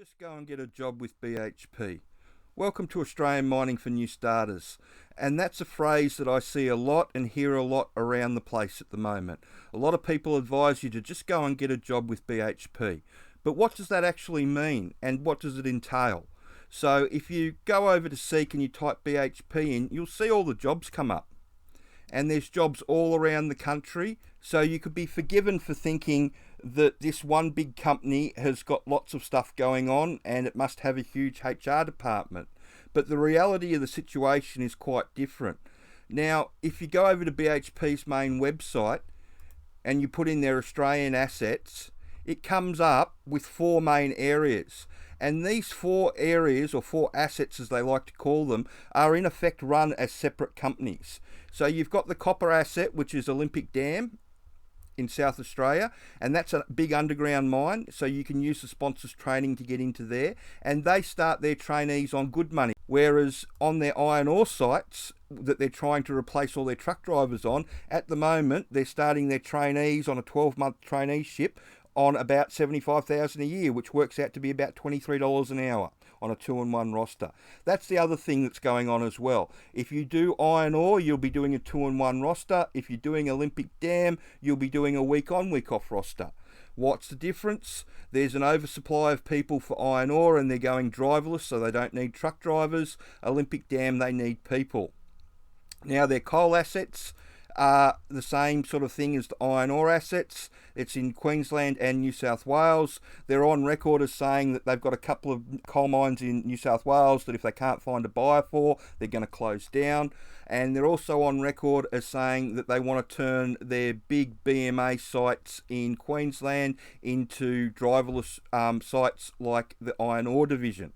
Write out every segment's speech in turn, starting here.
Just go and get a job with BHP. Welcome to Australian Mining for New Starters. And that's a phrase that I see a lot and hear a lot around the place at the moment. A lot of people advise you to just go and get a job with BHP. But what does that actually mean and what does it entail? So if you go over to Seek and you type BHP in, you'll see all the jobs come up. And there's jobs all around the country, so you could be forgiven for thinking that this one big company has got lots of stuff going on and it must have a huge HR department. But the reality of the situation is quite different. Now, if you go over to BHP's main website and you put in their Australian assets, it comes up with four main areas. And these four areas, or four assets as they like to call them, are in effect run as separate companies. So you've got the copper asset, which is Olympic Dam in South Australia, and that's a big underground mine, so you can use the sponsors training to get into there, and they start their trainees on good money. Whereas on their iron ore sites that they're trying to replace all their truck drivers on, at the moment they're starting their trainees on a 12-month traineeship on about $75,000 a year, which works out to be about $23 an hour on a 2-in-1 roster. That's the other thing that's going on as well. If you do iron ore, you'll be doing a 2-in-1 roster. If you're doing Olympic Dam, you'll be doing a week on, week off roster. What's the difference? There's an oversupply of people for iron ore and they're going driverless, so they don't need truck drivers. Olympic Dam, they need people. Now, their coal assets are the same sort of thing as the iron ore assets. It's in Queensland and New South Wales. They're on record as saying that they've got a couple of coal mines in New South Wales that if they can't find a buyer for, they're going to close down. And they're also on record as saying that they want to turn their big BMA sites in Queensland into driverless sites like the iron ore division.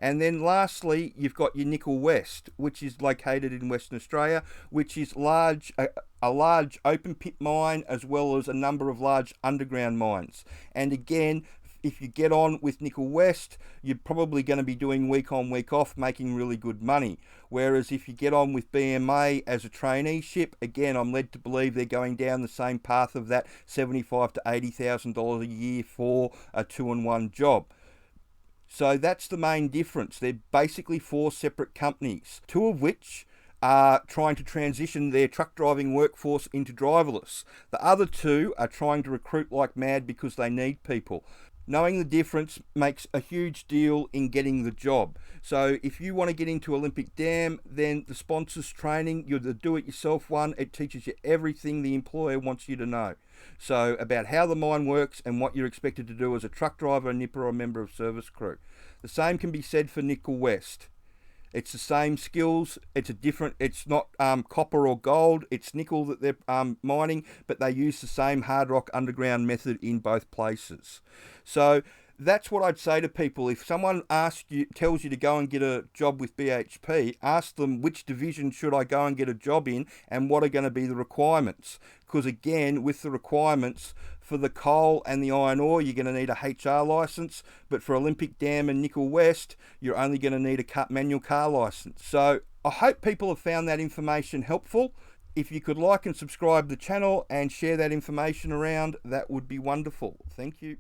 And then lastly, you've got your Nickel West, which is located in Western Australia, which is a large open pit mine as well as a number of large underground mines. And again, if you get on with Nickel West, you're probably going to be doing week on, week off, making really good money. Whereas if you get on with BMA as a traineeship, again, I'm led to believe they're going down the same path of that $75,000 to $80,000 a year for a 2-in-1 job. So that's the main difference. They're basically four separate companies, two of which are trying to transition their truck driving workforce into driverless. The other two are trying to recruit like mad because they need people. Knowing the difference makes a huge deal in getting the job. So if you want to get into Olympic Dam, then the sponsors training, you're the do-it-yourself one. It teaches you everything the employer wants you to know. So about how the mine works and what you're expected to do as a truck driver, a nipper, or a member of service crew. The same can be said for Nickel West. It's the same skills. It's not copper or gold. It's nickel that they're mining, but they use the same hard rock underground method in both places. So that's what I'd say to people. If someone tells you to go and get a job with BHP, ask them which division should I go and get a job in and what are going to be the requirements. Because again, with the requirements for the coal and the iron ore, you're going to need a HR license. But for Olympic Dam and Nickel West, you're only going to need a manual car license. So I hope people have found that information helpful. If you could like and subscribe the channel and share that information around, that would be wonderful. Thank you.